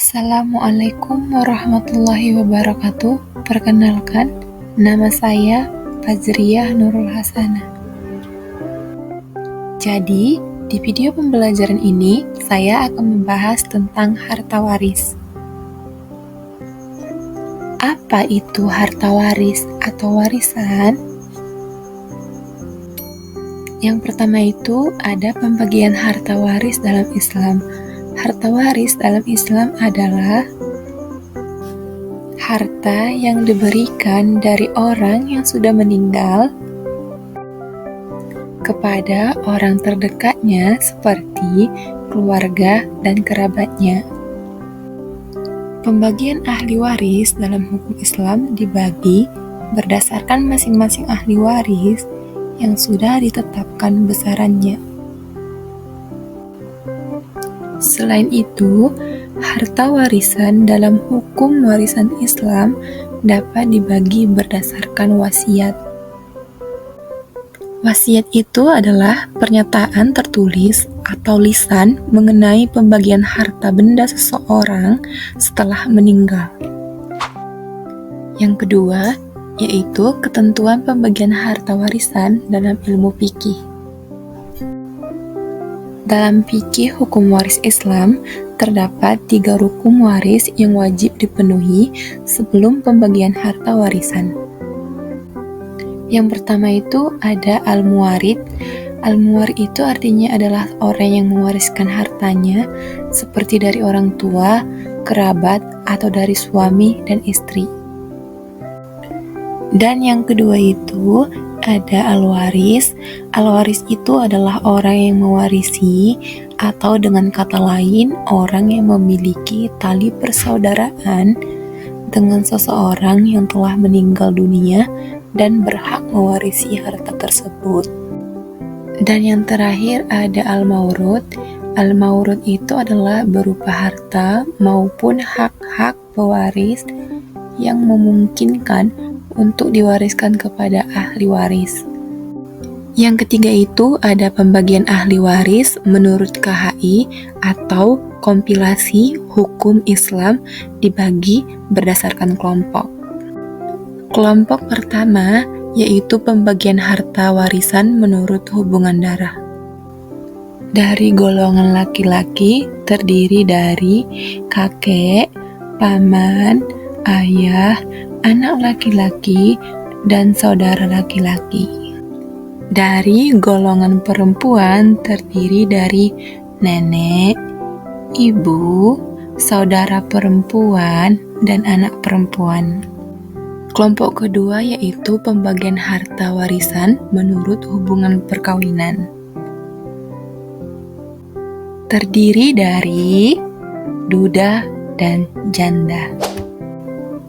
Assalamualaikum warahmatullahi wabarakatuh. Perkenalkan, nama saya Fazriyah Nurul Hasanah. Jadi, di video pembelajaran ini saya akan membahas tentang harta waris. Apa itu harta waris atau warisan? Yang pertama itu ada pembagian harta waris dalam Islam. Harta waris dalam Islam adalah harta yang diberikan dari orang yang sudah meninggal kepada orang terdekatnya seperti keluarga dan kerabatnya. Pembagian ahli waris dalam hukum Islam dibagi berdasarkan masing-masing ahli waris yang sudah ditetapkan besarannya. Selain itu, harta warisan dalam hukum warisan Islam dapat dibagi berdasarkan wasiat. Wasiat itu adalah pernyataan tertulis atau lisan mengenai pembagian harta benda seseorang setelah meninggal. Yang kedua, yaitu ketentuan pembagian harta warisan dalam ilmu fikih. Dalam fikih hukum waris Islam, terdapat 3 rukun waris yang wajib dipenuhi sebelum pembagian harta warisan. Yang pertama itu ada al-muwarid. Al-muwarid itu artinya adalah orang yang mewariskan hartanya, seperti dari orang tua, kerabat, atau dari suami dan istri. Dan yang kedua itu ada al-waris. Al-waris itu adalah orang yang mewarisi, atau dengan kata lain, orang yang memiliki tali persaudaraan dengan seseorang yang telah meninggal dunia dan berhak mewarisi harta tersebut. Dan yang terakhir ada al-maurud. Al-maurud itu adalah berupa harta maupun hak-hak pewaris yang memungkinkan untuk diwariskan kepada ahli waris. Yang ketiga itu ada pembagian ahli waris menurut KHI atau kompilasi hukum Islam dibagi berdasarkan kelompok. Kelompok pertama yaitu pembagian harta warisan menurut hubungan darah. Dari golongan laki-laki terdiri dari kakek, paman, ayah, anak laki-laki, dan saudara laki-laki. Dari golongan perempuan terdiri dari nenek, ibu, saudara perempuan, dan anak perempuan. Kelompok kedua yaitu pembagian harta warisan menurut hubungan perkawinan. Terdiri dari duda dan janda.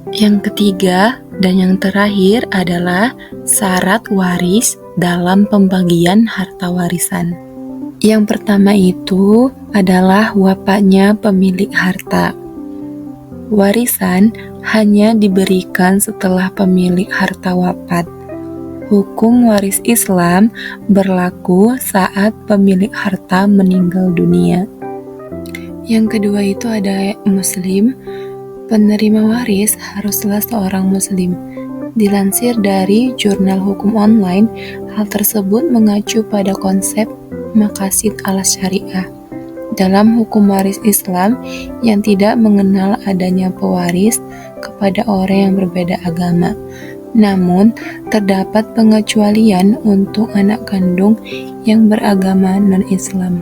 Yang ketiga dan yang terakhir adalah syarat waris dalam pembagian harta warisan. Yang pertama itu adalah wafatnya pemilik harta. Warisan hanya diberikan setelah pemilik harta wafat. Hukum waris Islam berlaku saat pemilik harta meninggal dunia. Yang kedua itu ada muslim. Penerima waris haruslah seorang muslim. Dilansir dari jurnal hukum online, hal tersebut mengacu pada konsep maqasid al-syariah dalam hukum waris Islam yang tidak mengenal adanya pewaris kepada orang yang berbeda agama. Namun, terdapat pengecualian untuk anak kandung yang beragama non-Islam.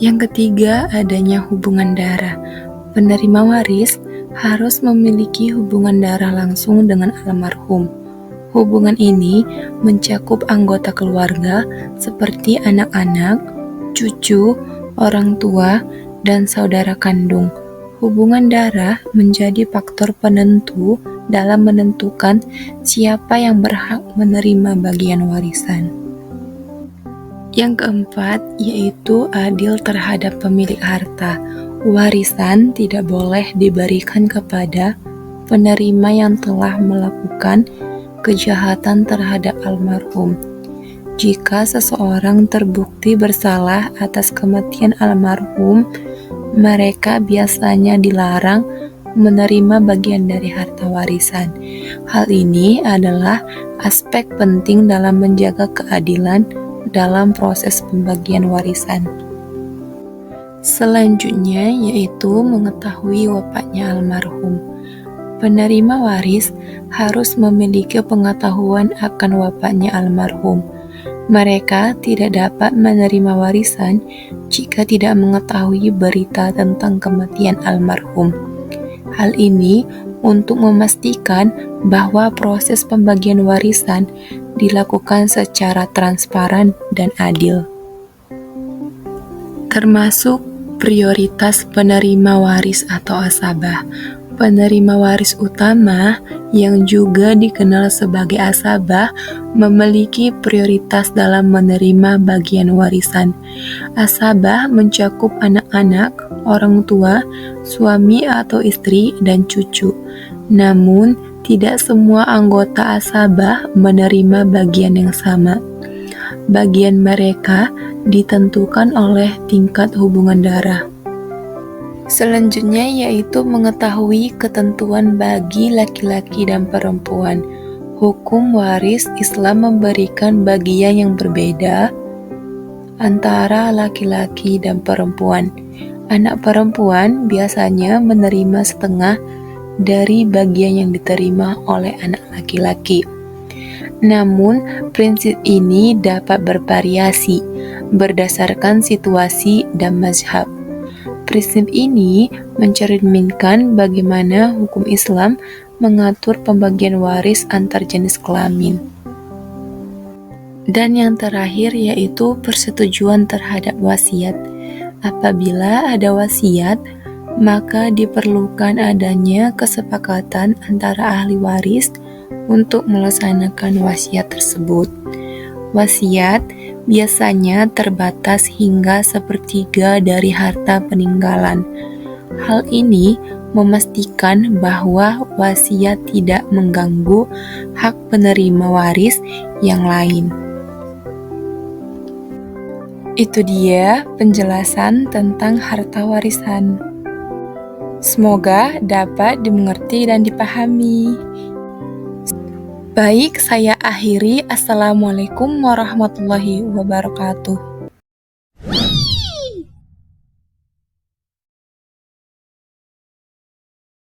Yang ketiga, adanya hubungan darah. Penerima waris harus memiliki hubungan darah langsung dengan almarhum. Hubungan ini mencakup anggota keluarga seperti anak-anak, cucu, orang tua, dan saudara kandung. Hubungan darah menjadi faktor penentu dalam menentukan siapa yang berhak menerima bagian warisan. Yang keempat yaitu adil terhadap pemilik harta. Warisan tidak boleh diberikan kepada penerima yang telah melakukan kejahatan terhadap almarhum. Jika seseorang terbukti bersalah atas kematian almarhum, mereka biasanya dilarang menerima bagian dari harta warisan. Hal ini adalah aspek penting dalam menjaga keadilan dalam proses pembagian warisan. Selanjutnya yaitu mengetahui wafatnya almarhum. Penerima waris harus memiliki pengetahuan akan wafatnya almarhum. Mereka tidak dapat menerima warisan jika tidak mengetahui berita tentang kematian almarhum. Hal ini untuk memastikan bahwa proses pembagian warisan dilakukan secara transparan dan adil. Termasuk prioritas penerima waris atau asabah. Penerima waris utama yang juga dikenal sebagai asabah memiliki prioritas dalam menerima bagian warisan. Asabah mencakup anak-anak, orang tua, suami atau istri, dan cucu. Namun, tidak semua anggota asabah menerima bagian yang sama. Bagian mereka ditentukan oleh tingkat hubungan darah. Selanjutnya yaitu mengetahui ketentuan bagi laki-laki dan perempuan. Hukum waris Islam memberikan bagian yang berbeda antara laki-laki dan perempuan. Anak perempuan biasanya menerima setengah dari bagian yang diterima oleh anak laki-laki. Namun, prinsip ini dapat bervariasi berdasarkan situasi dan mazhab. Prinsip ini mencerminkan bagaimana hukum Islam mengatur pembagian waris antar jenis kelamin. Dan yang terakhir yaitu persetujuan terhadap wasiat. Apabila ada wasiat, maka diperlukan adanya kesepakatan antara ahli waris untuk melaksanakan wasiat tersebut. Wasiat biasanya terbatas hingga 1/3 dari harta peninggalan. Hal ini memastikan bahwa wasiat tidak mengganggu hak penerima waris yang lain. Itu dia penjelasan tentang harta warisan. Semoga dapat dimengerti dan dipahami. Baik, saya akhiri. Assalamualaikum warahmatullahi wabarakatuh.